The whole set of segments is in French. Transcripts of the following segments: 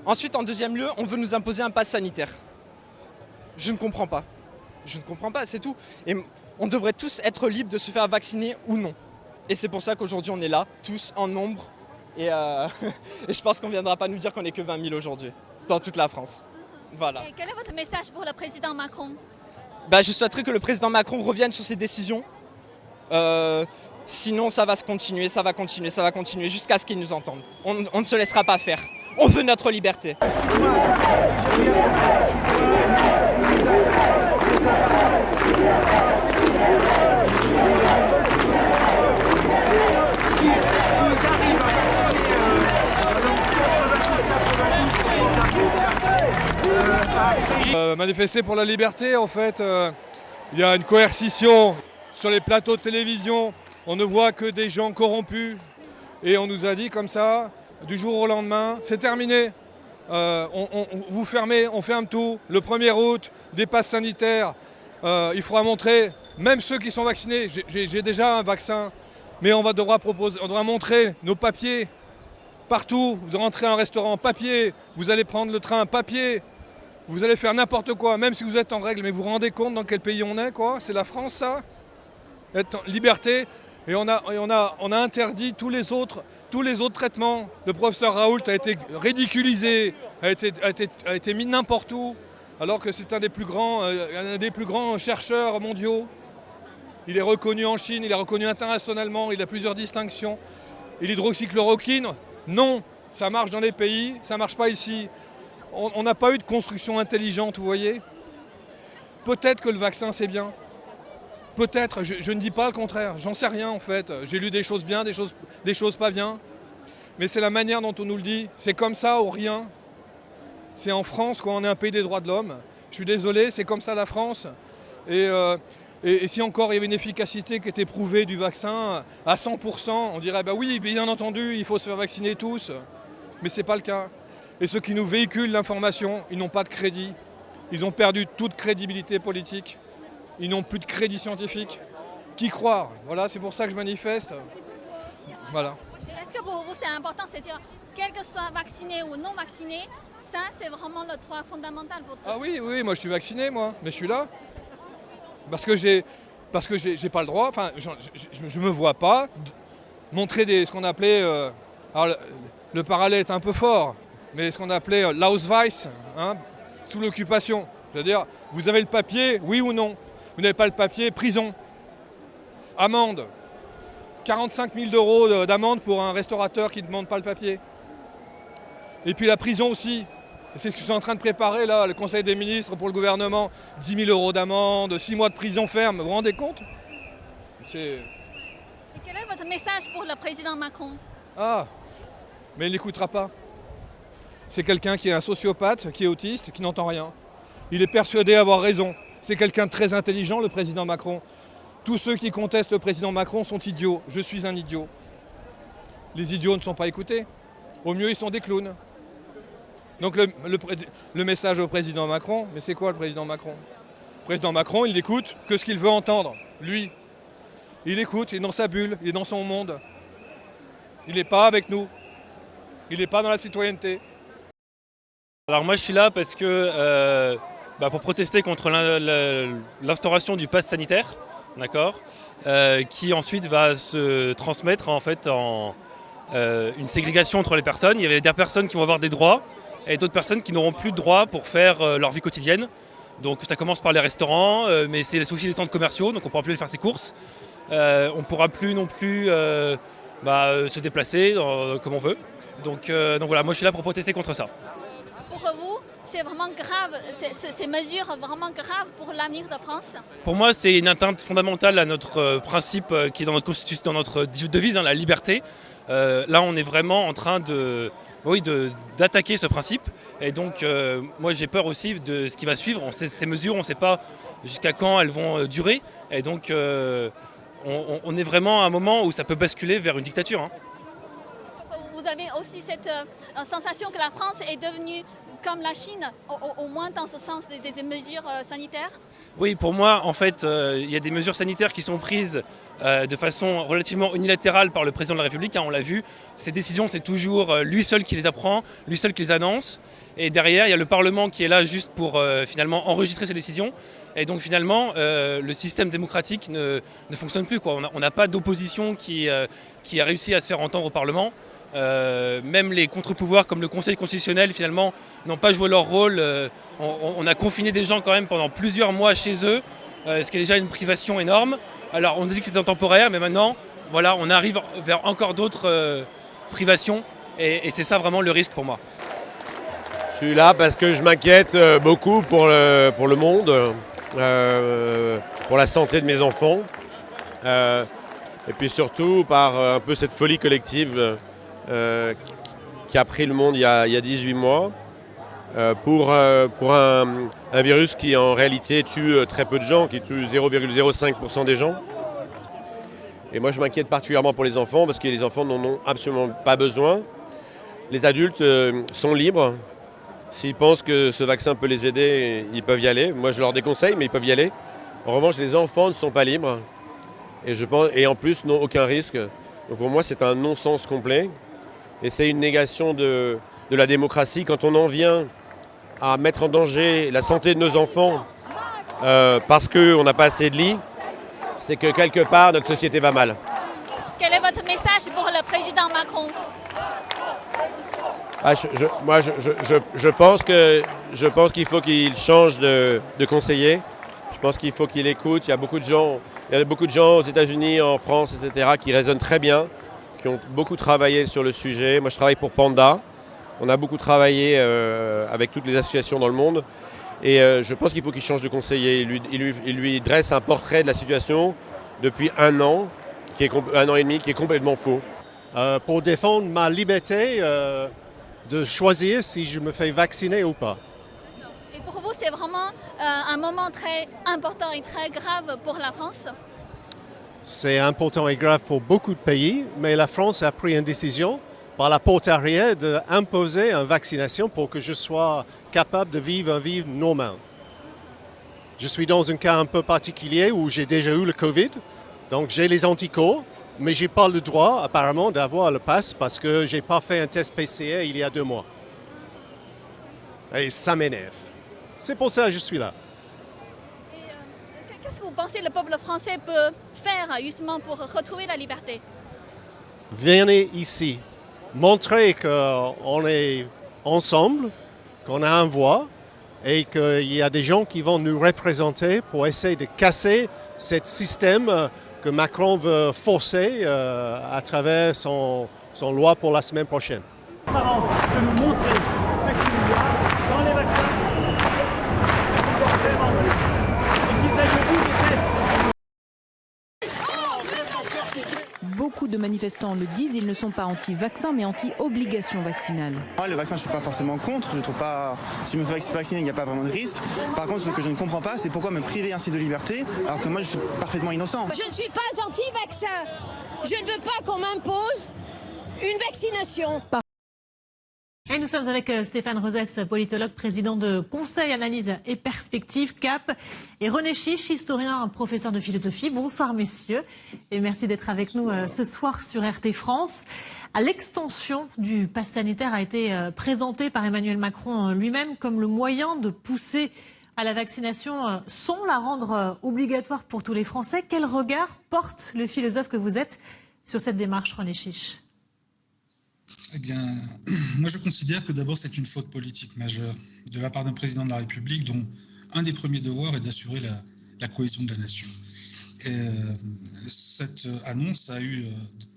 Ensuite, en deuxième lieu, on veut nous imposer un pass sanitaire. Je ne comprends pas. Je ne comprends pas, c'est tout. Et on devrait tous être libres de se faire vacciner ou non. Et c'est pour ça qu'aujourd'hui, on est là, tous en nombre. Et, et je pense qu'on ne viendra pas nous dire qu'on n'est que 20 000 aujourd'hui, dans toute la France. Voilà. Et quel est votre message pour le président Macron? Je souhaiterais que le président Macron revienne sur ses décisions. Sinon, ça va se continuer, ça va continuer jusqu'à ce qu'ils nous entendent. On ne se laissera pas faire. On veut notre liberté. Manifester pour la liberté, en fait, il y a une coercition sur les plateaux de télévision. On ne voit que des gens corrompus et on nous a dit comme ça, du jour au lendemain, c'est terminé. Vous fermez, on ferme tout. Le 1er août, des passes sanitaires. Il faudra montrer, même ceux qui sont vaccinés, j'ai déjà un vaccin, mais on devra montrer nos papiers partout. Vous rentrez à un restaurant, papier. Vous allez prendre le train, papier. Vous allez faire n'importe quoi, même si vous êtes en règle. Mais vous vous rendez compte dans quel pays on est, quoi? C'est la France, ça? Être en liberté. Et on a interdit tous les autres traitements. Le professeur Raoult a été ridiculisé, a été mis n'importe où, alors que c'est un des plus grands chercheurs mondiaux. Il est reconnu en Chine, il est reconnu internationalement, il a plusieurs distinctions. Et l'hydroxychloroquine, non, ça marche dans les pays, ça ne marche pas ici. On n'a pas eu de construction intelligente, vous voyez. Peut-être que le vaccin, c'est bien. Peut-être, je ne dis pas le contraire, j'en sais rien en fait. J'ai lu des choses bien, des choses pas bien. Mais c'est la manière dont on nous le dit. C'est comme ça ou rien. C'est en France, quoi, on est un pays des droits de l'homme. Je suis désolé, c'est comme ça la France. Et si encore il y avait une efficacité qui était prouvée du vaccin à 100%, on dirait bah oui, bien entendu, il faut se faire vacciner tous. Mais ce n'est pas le cas. Et ceux qui nous véhiculent l'information, ils n'ont pas de crédit. Ils ont perdu toute crédibilité politique. Ils n'ont plus de crédit scientifique. Qui croire? Voilà, c'est pour ça que je manifeste. Voilà. Est-ce que pour vous c'est important, c'est-à-dire quel que soit vacciné ou non vacciné, ça c'est vraiment le droit fondamental pour Ah oui, moi je suis vacciné, moi, mais je suis là. Parce que j'ai pas le droit, enfin, je me vois pas montrer ce qu'on appelait, alors le parallèle est un peu fort, mais ce qu'on appelait l'Ausweis, hein, sous l'occupation. C'est-à-dire, vous avez le papier, oui ou non. Vous n'avez pas le papier, prison, amende, 45 000 € d'amende pour un restaurateur qui ne demande pas le papier. Et puis la prison aussi. C'est ce qu'ils sont en train de préparer là, le Conseil des ministres pour le gouvernement. 10 000 € d'amende, 6 mois de prison ferme, vous vous rendez compte? Et quel est votre message pour le président Macron? Ah, mais il n'écoutera pas. C'est quelqu'un qui est un sociopathe, qui est autiste, qui n'entend rien. Il est persuadé avoir raison. C'est quelqu'un de très intelligent, le président Macron. Tous ceux qui contestent le président Macron sont idiots. Je suis un idiot. Les idiots ne sont pas écoutés. Au mieux, ils sont des clowns. Donc le message au président Macron, mais c'est quoi le président Macron? Le président Macron, il n'écoute que ce qu'il veut entendre, lui. Il écoute, il est dans sa bulle, il est dans son monde. Il n'est pas avec nous. Il n'est pas dans la citoyenneté. Alors moi je suis là parce que pour protester contre l'instauration du pass sanitaire, d'accord, qui ensuite va se transmettre en fait en une ségrégation entre les personnes. Il y avait des personnes qui vont avoir des droits et d'autres personnes qui n'auront plus de droits pour faire leur vie quotidienne. Donc ça commence par les restaurants, mais c'est aussi les centres commerciaux, donc on ne pourra plus aller faire ses courses. On ne pourra plus non plus se déplacer comme on veut. Donc voilà, moi je suis là pour protester contre ça. Pour vous, c'est vraiment grave, ces mesures vraiment graves pour l'avenir de France? Pour moi, c'est une atteinte fondamentale à notre principe qui est dans notre constitution, dans notre devise, la liberté. Là, on est vraiment en train d'attaquer ce principe. Et donc, moi, j'ai peur aussi de ce qui va suivre. Ces mesures, on ne sait pas jusqu'à quand elles vont durer. Et donc, on est vraiment à un moment où ça peut basculer vers une dictature. Vous avez aussi cette sensation que la France est devenue comme la Chine, au moins dans ce sens des mesures sanitaires? Oui, pour moi, en fait, il y a des mesures sanitaires qui sont prises de façon relativement unilatérale par le président de la République, hein, on l'a vu. Ces décisions, c'est toujours lui seul qui les apprend, lui seul qui les annonce. Et derrière, il y a le Parlement qui est là juste pour finalement enregistrer ces décisions. Et donc finalement, le système démocratique ne fonctionne plus, quoi. On n'a pas d'opposition qui a réussi à se faire entendre au Parlement. Même les contre-pouvoirs comme le Conseil constitutionnel finalement n'ont pas joué leur rôle. On a confiné des gens quand même pendant plusieurs mois chez eux, ce qui est déjà une privation énorme. Alors on a dit que c'était temporaire, mais maintenant voilà, on arrive vers encore d'autres privations et c'est ça vraiment le risque pour moi. Je suis là parce que je m'inquiète beaucoup pour le monde, pour la santé de mes enfants, et puis surtout par un peu cette folie collective qui a pris le monde il y a 18 mois pour un virus qui en réalité tue très peu de gens, qui tue 0,05% des gens. Et moi je m'inquiète particulièrement pour les enfants parce que les enfants n'en ont absolument pas besoin. Les adultes sont libres. S'ils pensent que ce vaccin peut les aider, ils peuvent y aller. Moi je leur déconseille, mais ils peuvent y aller. En revanche, les enfants ne sont pas libres et en plus n'ont aucun risque. Donc pour moi c'est un non-sens complet. Et c'est une négation de la démocratie. Quand on en vient à mettre en danger la santé de nos enfants parce qu'on n'a pas assez de lits, c'est que quelque part notre société va mal. Quel est votre message pour le président Macron? Je pense qu'il faut qu'il change de conseiller. Je pense qu'il faut qu'il écoute. Il y a beaucoup de gens aux États-Unis, en France, etc., qui raisonnent très bien, qui ont beaucoup travaillé sur le sujet. Moi, je travaille pour Panda. On a beaucoup travaillé avec toutes les associations dans le monde. Et je pense qu'il faut qu'il change de conseiller. Il lui dresse un portrait de la situation depuis un an et demi, qui est complètement faux. Pour défendre ma liberté de choisir si je me fais vacciner ou pas. Et pour vous, c'est vraiment un moment très important et très grave pour la France? C'est important et grave pour beaucoup de pays, mais la France a pris une décision par la porte arrière d'imposer une vaccination pour que je sois capable de vivre une vie normale. Je suis dans un cas un peu particulier où j'ai déjà eu le Covid, donc j'ai les anticorps, mais je n'ai pas le droit apparemment d'avoir le pass parce que je n'ai pas fait un test PCR il y a 2 mois. Et ça m'énerve. C'est pour ça que je suis là. Qu'est-ce que vous pensez que le peuple français peut faire justement pour retrouver la liberté? Venez ici, montrez qu'on est ensemble, qu'on a une voix et qu'il y a des gens qui vont nous représenter pour essayer de casser ce système que Macron veut forcer à travers son loi pour la semaine prochaine. De nous montrer ce qu'il y a dans les vaccins, et qu'ils aillent au bout des tests. Beaucoup de manifestants le disent, ils ne sont pas anti-vaccin mais anti-obligation vaccinale. Moi, le vaccin, je ne suis pas forcément contre. Je trouve pas, si je me fais vacciner, il n'y a pas vraiment de risque. Par contre, ce que je ne comprends pas, c'est pourquoi me priver ainsi de liberté alors que moi, je suis parfaitement innocent. Je ne suis pas anti-vaccin. Je ne veux pas qu'on m'impose une vaccination. Et nous sommes avec Stéphane Rosès, politologue, président de Conseil Analyse et Perspective, CAP, et René Chiche, historien, professeur de philosophie. Bonsoir messieurs, et merci d'être avec nous ce soir sur RT France. L'extension du pass sanitaire a été présentée par Emmanuel Macron lui-même comme le moyen de pousser à la vaccination sans la rendre obligatoire pour tous les Français. Quel regard porte le philosophe que vous êtes sur cette démarche, René Chiche ? Eh bien, moi je considère que d'abord c'est une faute politique majeure de la part d'un président de la République dont un des premiers devoirs est d'assurer la cohésion de la nation. Et cette annonce a eu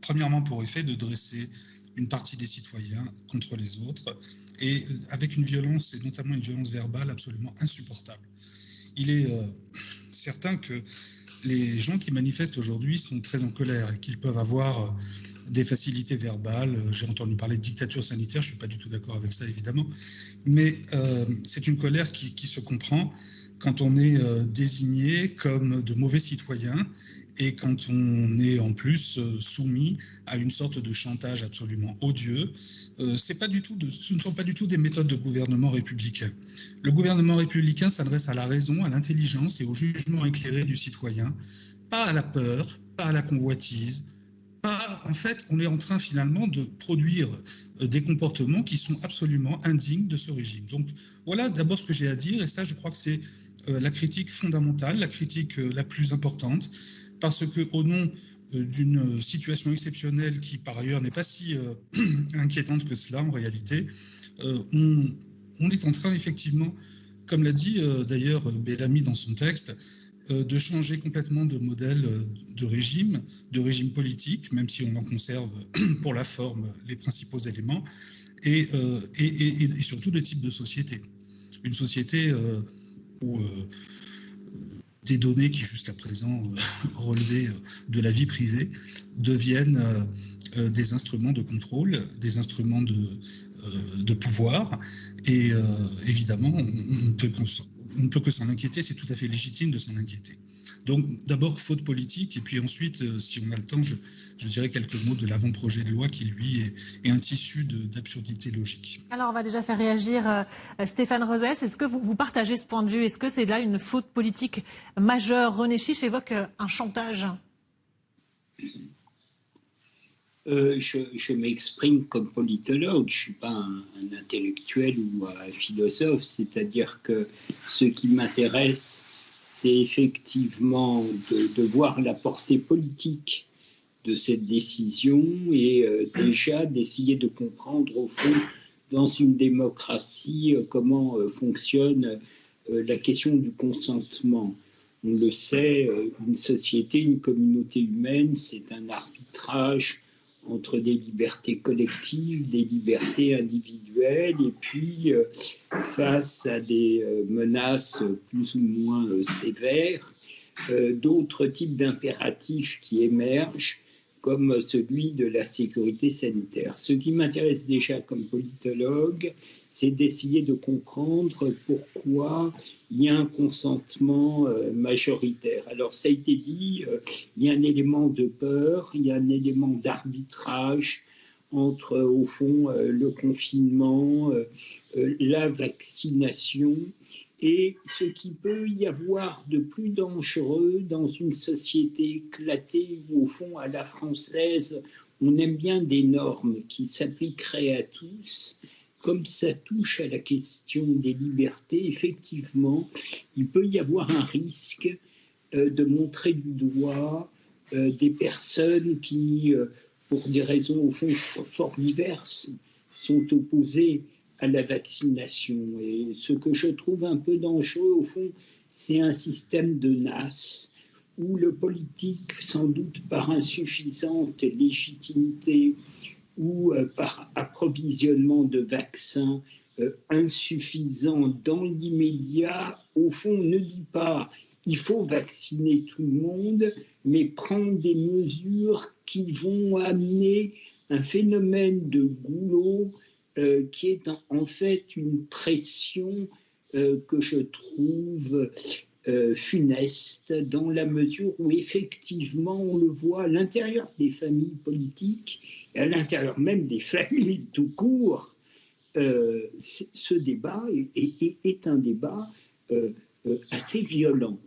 premièrement pour effet de dresser une partie des citoyens contre les autres et avec une violence, et notamment une violence verbale absolument insupportable. Il est certain que les gens qui manifestent aujourd'hui sont très en colère et qu'ils peuvent avoir des facilités verbales. J'ai entendu parler de dictature sanitaire, je ne suis pas du tout d'accord avec ça évidemment, mais c'est une colère qui se comprend quand on est désigné comme de mauvais citoyens et quand on est en plus soumis à une sorte de chantage absolument odieux. Ce ne sont pas du tout des méthodes de gouvernement républicain. Le gouvernement républicain s'adresse à la raison, à l'intelligence et au jugement éclairé du citoyen, pas à la peur, pas à la convoitise. En fait, on est en train finalement de produire des comportements qui sont absolument indignes de ce régime. Donc voilà d'abord ce que j'ai à dire, et ça je crois que c'est la critique fondamentale, la critique la plus importante, parce qu'au nom d'une situation exceptionnelle qui par ailleurs n'est pas si inquiétante que cela en réalité, on est en train effectivement, comme l'a dit d'ailleurs Bellamy dans son texte, de changer complètement de modèle de régime politique, même si on en conserve pour la forme les principaux éléments, et surtout de type de société. Une société où des données qui jusqu'à présent relevaient de la vie privée deviennent des instruments de contrôle, des instruments de pouvoir, et évidemment on ne peut que s'en inquiéter, c'est tout à fait légitime de s'en inquiéter. Donc d'abord faute politique, et puis ensuite, si on a le temps, je dirais quelques mots de l'avant-projet de loi qui, lui, est un tissu d'absurdité logique. Alors on va déjà faire réagir Stéphane Rosès. Est-ce que vous partagez ce point de vue? Est-ce que c'est là une faute politique majeure? René Chiche évoque un chantage. Je m'exprime comme politologue, je ne suis pas un intellectuel ou un philosophe, c'est-à-dire que ce qui m'intéresse, c'est effectivement de voir la portée politique de cette décision et déjà d'essayer de comprendre au fond dans une démocratie comment fonctionne la question du consentement. On le sait, une société, une communauté humaine, c'est un arbitrage entre des libertés collectives, des libertés individuelles, et puis face à des menaces plus ou moins sévères, d'autres types d'impératifs qui émergent, comme celui de la sécurité sanitaire. Ce qui m'intéresse déjà comme politologue, c'est d'essayer de comprendre pourquoi il y a un consentement majoritaire. Alors ça a été dit, il y a un élément de peur, il y a un élément d'arbitrage entre, au fond, le confinement, la vaccination, et ce qui peut y avoir de plus dangereux dans une société éclatée où, au fond, à la française, on aime bien des normes qui s'appliqueraient à tous. Comme ça touche à la question des libertés, effectivement, il peut y avoir un risque de montrer du doigt des personnes qui, pour des raisons au fond fort diverses, sont opposées à la vaccination. Et ce que je trouve un peu dangereux, au fond, c'est un système de NAS où le politique, sans doute par insuffisante légitimité, ou par approvisionnement de vaccins insuffisants dans l'immédiat, au fond, ne dit pas il faut vacciner tout le monde, mais prendre des mesures qui vont amener un phénomène de goulot qui est en fait une pression que je trouve funeste, dans la mesure où effectivement on le voit à l'intérieur des familles politiques et à l'intérieur même des familles tout court. Ce débat est un débat assez violent,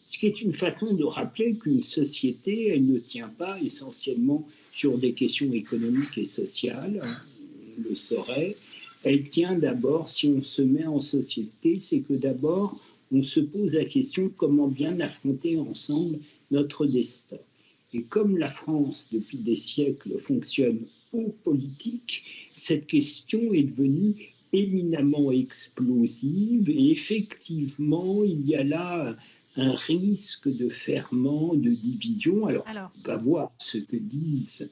ce qui est une façon de rappeler qu'une société, elle ne tient pas essentiellement sur des questions économiques et sociales, on le saurait. Elle tient d'abord, si on se met en société, c'est que d'abord on se pose la question comment bien affronter ensemble notre destin. Et comme la France, depuis des siècles, fonctionne au politique, cette question est devenue éminemment explosive et effectivement, il y a là un risque de ferment, de division. Alors on va voir ce que disent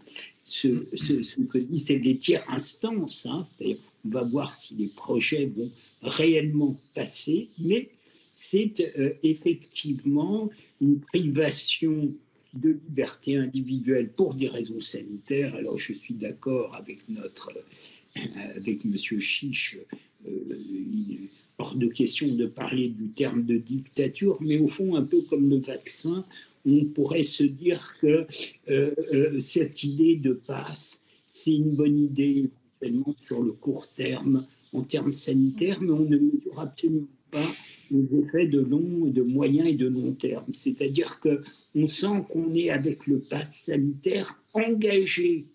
les tiers instances, hein, c'est-à-dire on va voir si les projets vont réellement passer, mais c'est effectivement une privation de liberté individuelle pour des raisons sanitaires. Alors je suis d'accord avec M. Chiche, il est hors de question de parler du terme de dictature, mais au fond, un peu comme le vaccin, on pourrait se dire que cette idée de passe, c'est une bonne idée éventuellement sur le court terme en termes sanitaires, mais on ne mesure absolument pas les effets de moyen et de long terme. C'est-à-dire qu'on sent qu'on est avec le pass sanitaire engagé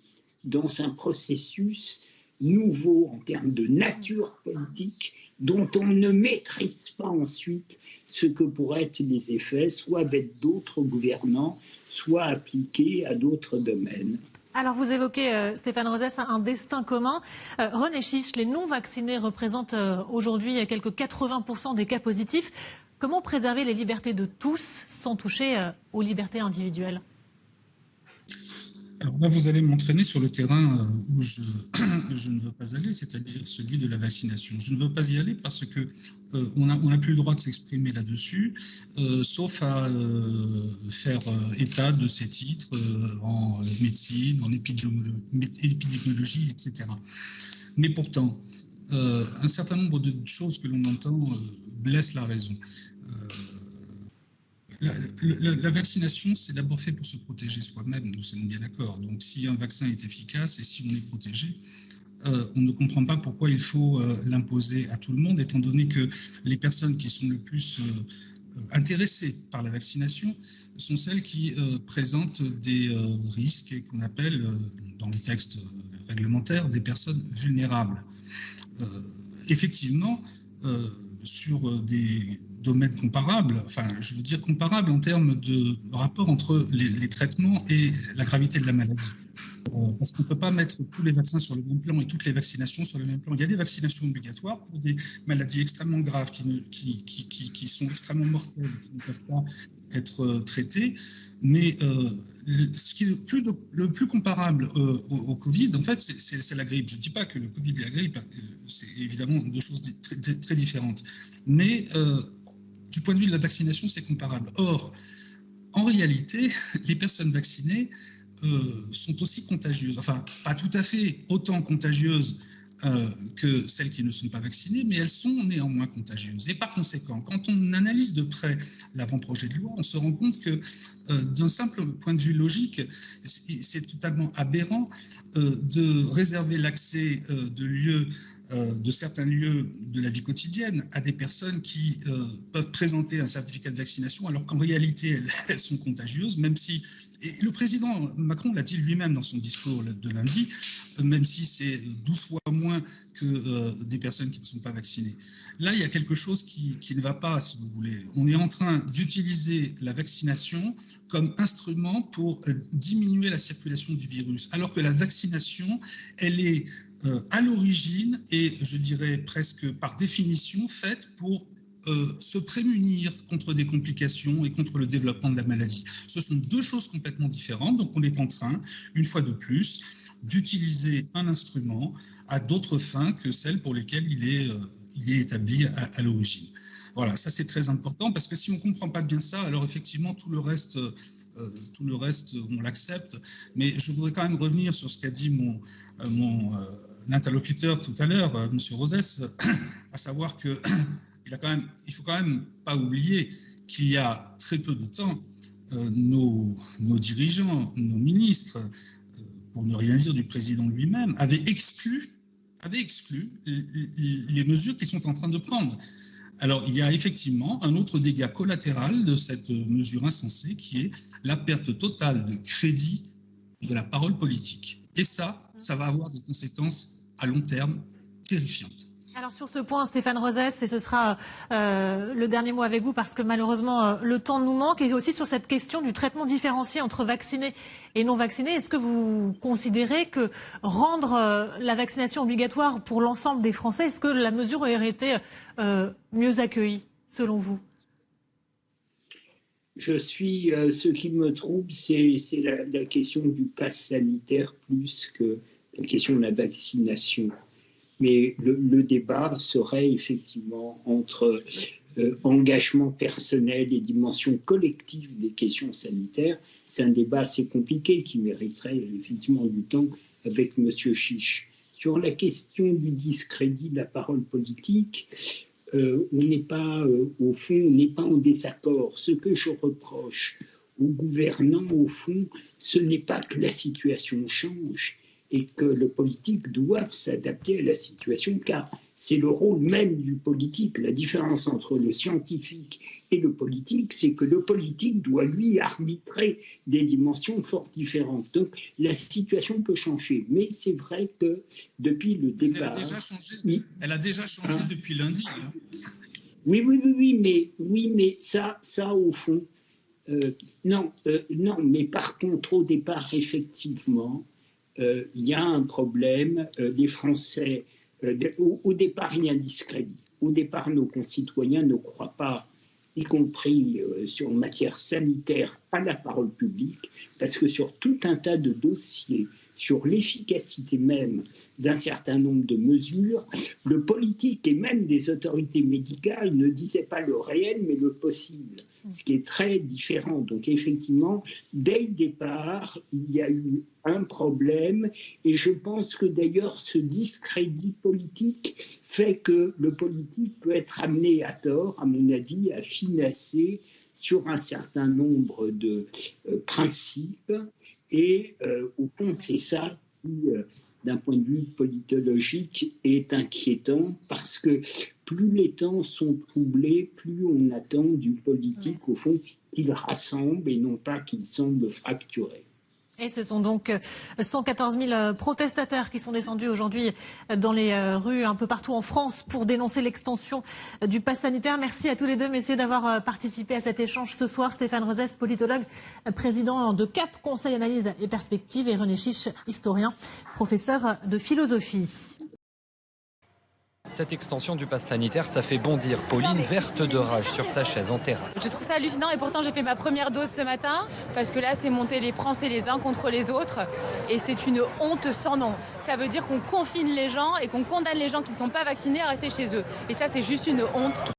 dans un processus nouveau en termes de nature politique dont on ne maîtrise pas ensuite ce que pourraient être les effets, soit avec d'autres gouvernants, soit appliqués à d'autres domaines. Alors vous évoquez, Stéphane Rosès, un destin commun. René Chiche, les non-vaccinés représentent aujourd'hui quelques 80% des cas positifs. Comment préserver les libertés de tous sans toucher aux libertés individuelles ? Alors là, vous allez m'entraîner sur le terrain où je ne veux pas aller, c'est-à-dire celui de la vaccination. Je ne veux pas y aller parce que on n'a plus le droit de s'exprimer là-dessus, sauf à faire état de ces titres en médecine, en épidémiologie, etc. Mais pourtant, un certain nombre de choses que l'on entend blessent la raison. La vaccination, c'est d'abord fait pour se protéger soi-même, nous sommes bien d'accord. Donc si un vaccin est efficace et si on est protégé, on ne comprend pas pourquoi il faut l'imposer à tout le monde, étant donné que les personnes qui sont le plus intéressées par la vaccination sont celles qui présentent des risques qu'on appelle, dans les textes réglementaires, des personnes vulnérables. Effectivement, sur des domaines comparables, enfin je veux dire comparables en termes de rapport entre les traitements et la gravité de la maladie. Parce qu'on ne peut pas mettre tous les vaccins sur le même plan et toutes les vaccinations sur le même plan. Il y a des vaccinations obligatoires pour des maladies extrêmement graves qui sont extrêmement mortelles, qui ne peuvent pas être traitées. Mais ce qui est le plus comparable au Covid, en fait, c'est la grippe. Je ne dis pas que le Covid et la grippe, c'est évidemment deux choses très, très différentes. Mais du point de vue de la vaccination, c'est comparable. Or, en réalité, les personnes vaccinées sont aussi contagieuses. Enfin, pas tout à fait autant contagieuses que celles qui ne sont pas vaccinées, mais elles sont néanmoins contagieuses. Et par conséquent, quand on analyse de près l'avant-projet de loi, on se rend compte que d'un simple point de vue logique, c'est totalement aberrant de réserver l'accès de certains lieux de la vie quotidienne à des personnes qui peuvent présenter un certificat de vaccination alors qu'en réalité elles sont contagieuses, même si, et le président Macron l'a dit lui-même dans son discours de lundi, même si c'est 12 fois moins que des personnes qui ne sont pas vaccinées. Là, il y a quelque chose qui ne va pas, si vous voulez. On est en train d'utiliser la vaccination comme instrument pour diminuer la circulation du virus, alors que la vaccination, elle est à l'origine et je dirais presque par définition faite pour se prémunir contre des complications et contre le développement de la maladie. Ce sont deux choses complètement différentes, donc on est en train, une fois de plus, d'utiliser un instrument à d'autres fins que celles pour lesquelles il est établi à l'origine. Voilà, ça c'est très important parce que si on ne comprend pas bien ça, alors effectivement tout le reste on l'accepte. Mais je voudrais quand même revenir sur ce qu'a dit mon interlocuteur tout à l'heure, M. Rosès, à savoir que il ne faut quand même pas oublier qu'il y a très peu de temps, nos dirigeants, nos ministres, pour ne rien dire du président lui-même, avaient exclu les mesures qu'ils sont en train de prendre. Alors, il y a effectivement un autre dégât collatéral de cette mesure insensée qui est la perte totale de crédit de la parole politique. Et ça va avoir des conséquences à long terme terrifiantes. Alors sur ce point, Stéphane Rosès, et ce sera le dernier mot avec vous parce que malheureusement le temps nous manque, et aussi sur cette question du traitement différencié entre vaccinés et non vaccinés. Est-ce que vous considérez que rendre la vaccination obligatoire pour l'ensemble des Français, est-ce que la mesure aurait été mieux accueillie selon vous ? Ce qui me trouble, c'est la question du pass sanitaire plus que la question de la vaccination. Mais le débat serait effectivement entre engagement personnel et dimension collective des questions sanitaires. C'est un débat assez compliqué qui mériterait effectivement du temps avec M. Chiche. Sur la question du discrédit de la parole politique, on n'est pas, au fond, on n'est pas en désaccord. Ce que je reproche aux gouvernants, au fond, ce n'est pas que la situation change et que le politique doit s'adapter à la situation, car c'est le rôle même du politique. La différence entre le scientifique et le politique, c'est que le politique doit, lui, arbitrer des dimensions fort différentes. Donc, la situation peut changer. Mais c'est vrai que depuis le départ... Elle a déjà changé depuis lundi. Hein. Oui, mais ça au fond... non, mais par contre, au départ, effectivement, il y a un problème des Français. Au départ, il y a un discrédit. Au départ, nos concitoyens ne croient pas, y compris sur matière sanitaire, à la parole publique, parce que sur tout un tas de dossiers, sur l'efficacité même d'un certain nombre de mesures, le politique et même des autorités médicales ne disaient pas le réel, mais le possible, ce qui est très différent. Donc effectivement, dès le départ, il y a eu un problème, et je pense que d'ailleurs ce discrédit politique fait que le politique peut être amené à tort, à mon avis, à finasser sur un certain nombre de principes. Et au fond, c'est ça qui, d'un point de vue politologique, est inquiétant, parce que plus les temps sont troublés, plus on attend du politique, au fond, qu'il rassemble et non pas qu'il semble fracturé. Et ce sont donc 114 000 protestataires qui sont descendus aujourd'hui dans les rues un peu partout en France pour dénoncer l'extension du pass sanitaire. Merci à tous les deux, messieurs, d'avoir participé à cet échange ce soir. Stéphane Rozès, politologue, président de CAP, Conseil Analyse et Perspectives, et René Chiche, historien, professeur de philosophie. Cette extension du pass sanitaire, ça fait bondir Pauline, verte de rage sur sa chaise en terrasse. Je trouve ça hallucinant, et pourtant j'ai fait ma première dose ce matin, parce que là c'est monter les Français les uns contre les autres, et c'est une honte sans nom. Ça veut dire qu'on confine les gens et qu'on condamne les gens qui ne sont pas vaccinés à rester chez eux. Et ça, c'est juste une honte.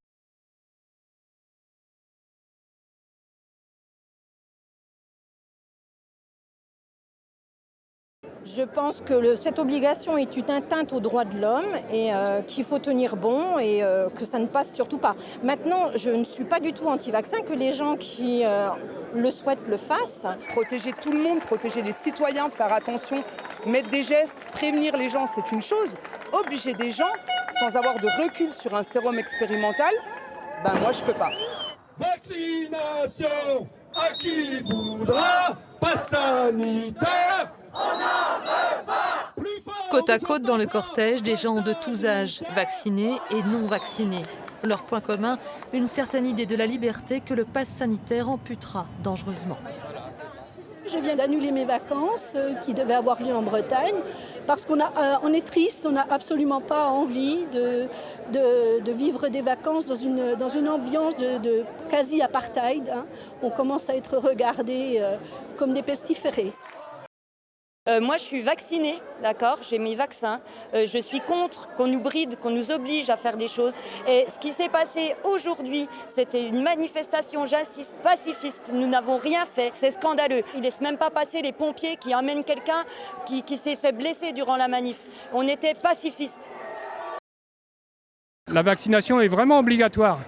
Je pense que cette obligation est une atteinte aux droits de l'homme et qu'il faut tenir bon et que ça ne passe surtout pas. Maintenant, je ne suis pas du tout anti-vaccin, que les gens qui le souhaitent le fassent. Protéger tout le monde, protéger les citoyens, faire attention, mettre des gestes, prévenir les gens, c'est une chose. Obliger des gens sans avoir de recul sur un sérum expérimental, ben moi je peux pas. Vaccination à qui voudra, pass sanitaire. Côte à côte dans le cortège, des gens de tous âges, vaccinés et non vaccinés. Leur point commun, une certaine idée de la liberté que le pass sanitaire amputera dangereusement. Je viens d'annuler mes vacances qui devaient avoir lieu en Bretagne parce on est triste, on n'a absolument pas envie de vivre des vacances dans une ambiance de quasi-apartheid. Hein. On commence à être regardés comme des pestiférés. Moi, je suis vaccinée, d'accord, j'ai mes vaccins. Je suis contre qu'on nous bride, qu'on nous oblige à faire des choses. Et ce qui s'est passé aujourd'hui, c'était une manifestation, j'insiste, pacifiste. Nous n'avons rien fait, c'est scandaleux. Ils ne laissent même pas passer les pompiers qui emmènent quelqu'un qui s'est fait blesser durant la manif. On était pacifistes. La vaccination est vraiment obligatoire.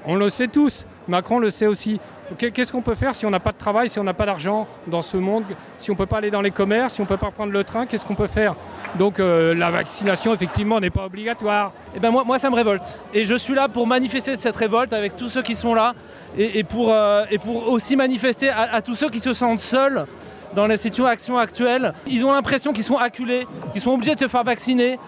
On le sait tous, Macron le sait aussi. Qu'est-ce qu'on peut faire si on n'a pas de travail, si on n'a pas d'argent dans ce monde, si on ne peut pas aller dans les commerces, si on ne peut pas prendre le train, qu'est-ce qu'on peut faire? Donc la vaccination, effectivement, n'est pas obligatoire. Et ben moi, ça me révolte. Et je suis là pour manifester cette révolte avec tous ceux qui sont là et pour aussi manifester à tous ceux qui se sentent seuls dans la situation actuelle. Ils ont l'impression qu'ils sont acculés, qu'ils sont obligés de se faire vacciner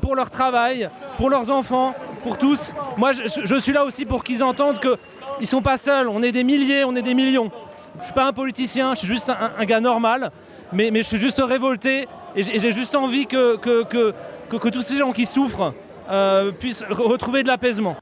pour leur travail, pour leurs enfants, pour tous. Moi, je suis là aussi pour qu'ils entendent qu'ils ne sont pas seuls. On est des milliers, on est des millions. Je ne suis pas un politicien, je suis juste un gars normal, mais je suis juste révolté et j'ai juste envie que tous ces gens qui souffrent puissent retrouver de l'apaisement.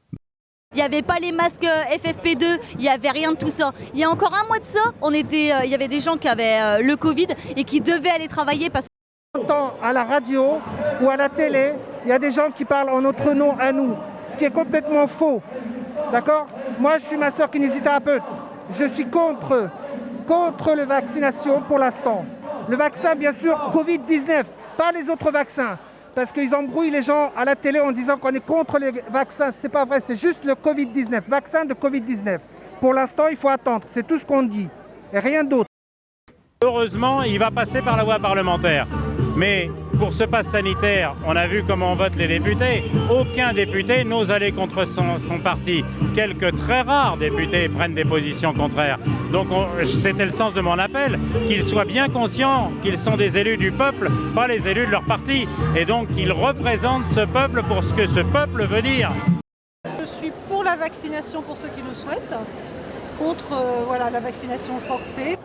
Il n'y avait pas les masques FFP2, il n'y avait rien de tout ça. Il y a encore un mois de ça, il y avait des gens qui avaient le Covid et qui devaient aller travailler parce On entend à la radio ou à la télé, il y a des gens qui parlent en notre nom à nous, ce qui est complètement faux. D'accord ? Moi, je suis masseur kinésithérapeute. Je suis contre la vaccination pour l'instant. Le vaccin, bien sûr, Covid-19, pas les autres vaccins. Parce qu'ils embrouillent les gens à la télé en disant qu'on est contre les vaccins. C'est pas vrai, c'est juste le Covid-19, vaccin de Covid-19. Pour l'instant, il faut attendre, c'est tout ce qu'on dit. et rien d'autre. Heureusement, il va passer par la voie parlementaire. Mais pour ce pass sanitaire, on a vu comment votent les députés. Aucun député n'ose aller contre son parti. Quelques très rares députés prennent des positions contraires. Donc c'était le sens de mon appel, qu'ils soient bien conscients qu'ils sont des élus du peuple, pas les élus de leur parti. Et donc qu'ils représentent ce peuple pour ce que ce peuple veut dire. Je suis pour la vaccination pour ceux qui le souhaitent, contre la vaccination forcée.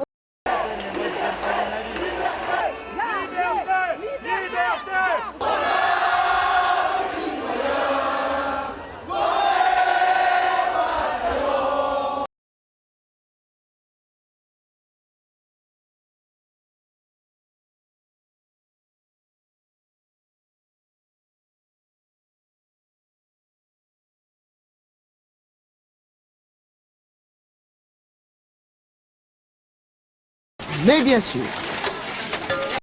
Mais bien sûr,